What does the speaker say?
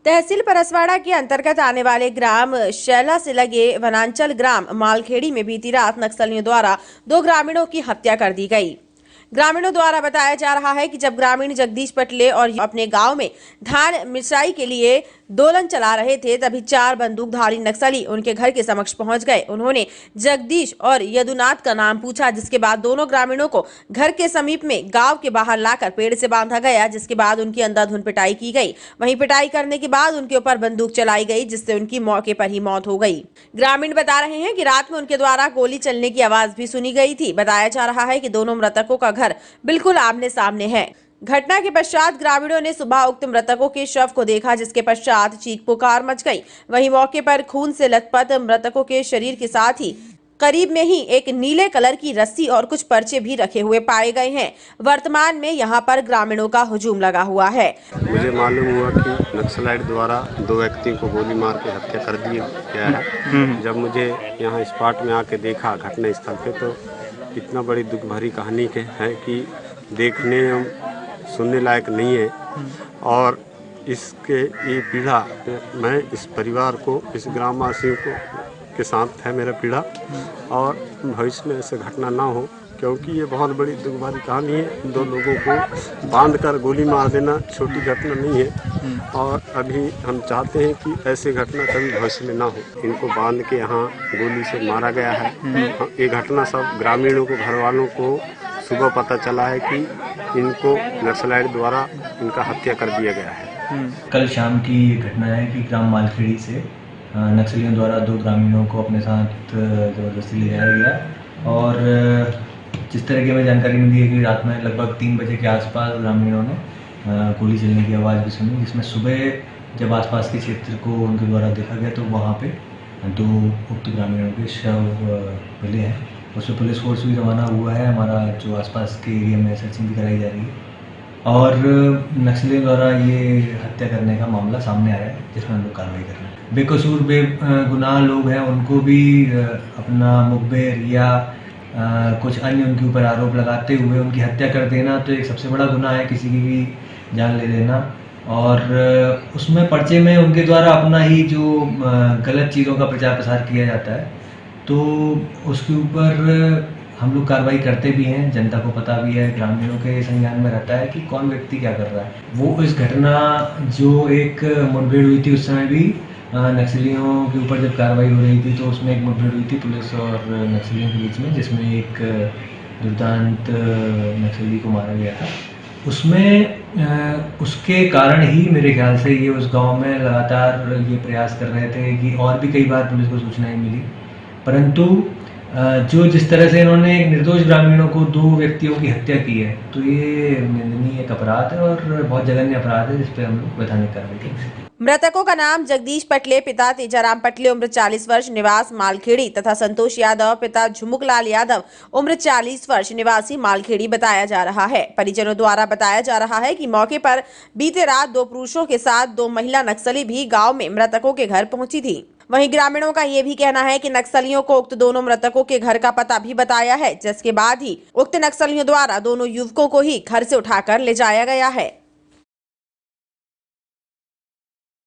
तहसील परसवाड़ा के अंतर्गत आने वाले ग्राम शैला से लगे वनांचल ग्राम मालखेड़ी में बीती रात नक्सलियों द्वारा 2 ग्रामीणों की हत्या कर दी गई। ग्रामीणों द्वारा बताया जा रहा है कि जब ग्रामीण जगदीश पटले और अपने गांव में धान मिर्चाई के लिए दोलन चला रहे थे, तभी 4 बंदूकधारी नक्सली उनके घर के समक्ष पहुंच गए। उन्होंने जगदीश और यदुनाथ का नाम पूछा, जिसके बाद दोनों ग्रामीणों को घर के समीप में गांव के बाहर लाकर पेड़ से बांधा गया, जिसके बाद उनकी अंधाधुंध पिटाई की गई। वहीं पिटाई करने के बाद उनके ऊपर बंदूक चलाई गई, जिससे उनकी मौके पर ही मौत हो गई। ग्रामीण बता रहे हैं कि रात में उनके द्वारा गोली चलने की आवाज भी सुनी गई थी। बताया जा रहा है कि दोनों मृतकों का घर बिल्कुल आमने सामने है। घटना के पश्चात ग्रामीणों ने सुबह उक्त मृतकों के शव को देखा, जिसके पश्चात चीख पुकार मच गई। वहीं मौके पर खून से लथपथ मृतकों के शरीर के साथ ही करीब में ही एक नीले कलर की रस्सी और कुछ पर्चे भी रखे हुए पाए गए हैं। वर्तमान में यहां पर ग्रामीणों का हुजूम लगा हुआ है। मुझे मालूम हुआ कि नक्सलाइट द्वारा 2 व्यक्तियों को गोली मार के हत्या कर दी गया है। जब मुझे यहाँ स्पॉट में आके देखा घटना स्थल पे, तो इतना बड़ी दुख भरी कहानी के है कि देखने सुनने लायक नहीं है। और इसके ये पीड़ा मैं इस परिवार को, इस ग्रामवासियों को के साथ है मेरा पीड़ा, और भविष्य में ऐसे घटना ना हो, क्योंकि ये बहुत बड़ी दुख भरी कहानी है। 2 लोगों को बांध कर गोली मार देना छोटी घटना नहीं है, और अभी हम चाहते हैं कि ऐसी घटना कभी भविष्य में ना हो। इनको बांध के यहाँ गोली से मारा गया है। ये घटना सब ग्रामीणों को, घर वालों को सुबह पता चला है कि इनको नक्सलाइट द्वारा इनका हत्या कर दिया गया है। कल शाम की घटना है कि ग्राम मालखेड़ी से नक्सलियों द्वारा 2 ग्रामीणों को अपने साथ ज़बरदस्ती ले जाया गया। और जिस तरह की हमें जानकारी मिली है कि रात में लगभग 3 बजे के आसपास ग्रामीणों ने गोली चलने की आवाज़ भी सुनी, जिसमें सुबह जब आसपास के क्षेत्र को उनके द्वारा देखा गया तो वहाँ पे 2 उक्त ग्रामीणों के शव मिले हैं। उसमें पुलिस फोर्स भी रवाना हुआ है। हमारा जो आसपास के एरिया में सर्चिंग भी कराई जा रही है, और नक्सलियों द्वारा ये हत्या करने का मामला सामने आया है, जिसमें हम लोग कार्रवाई कर रहे हैं। बेकसूर बेगुनाह लोग हैं, उनको भी अपना मुखबिर या कुछ अन्य उनके ऊपर आरोप लगाते हुए उनकी हत्या कर देना तो एक सबसे बड़ा गुनाह है, किसी की भी जान ले लेना। और उसमें पर्चे में उनके द्वारा अपना ही जो गलत चीज़ों का प्रचार प्रसार किया जाता है, तो उसके ऊपर हम लोग कार्रवाई करते भी हैं। जनता को पता भी है, ग्रामीणों के संज्ञान में रहता है कि कौन व्यक्ति क्या कर रहा है। वो इस घटना जो एक मुठभेड़ हुई थी, उस समय भी नक्सलियों के ऊपर जब कार्रवाई हो रही थी, तो उसमें एक मुठभेड़ हुई थी पुलिस और नक्सलियों के बीच में, जिसमें एक दुर्दांत नक्सली को मारा गया था। उसमें उसके कारण ही मेरे ख्याल से ये उस गांव में लगातार ये प्रयास कर रहे थे कि, और भी कई बार पुलिस को सूचनाएं मिली, परंतु जो जिस तरह से इन्होंने निर्दोष ग्रामीणों को 2 व्यक्तियों की हत्या की है, तो ये निंदनीय एक अपराध है और बहुत जघन्य अपराध है, जिस पर हम लोग वैधानिक कार्रवाई करेंगे। मृतकों का नाम जगदीश पटले, पिता तेजाराम पटले, उम्र 40 वर्ष, निवास मालखेड़ी, तथा संतोष यादव, पिता झुमुकलाल यादव, उम्र 40 वर्ष, निवासी मालखेड़ी बताया जा रहा है। परिजनों द्वारा बताया जा रहा है कि मौके पर बीते रात 2 पुरुषों के साथ 2 महिला नक्सली भी गांव में मृतकों के घर पहुंची थी। वहीं ग्रामीणों का ये भी कहना है कि नक्सलियों को उक्त दोनों मृतकों के घर का पता भी बताया है, जिसके बाद ही उक्त नक्सलियों द्वारा दोनों युवकों को ही घर से उठाकर ले जाया गया है।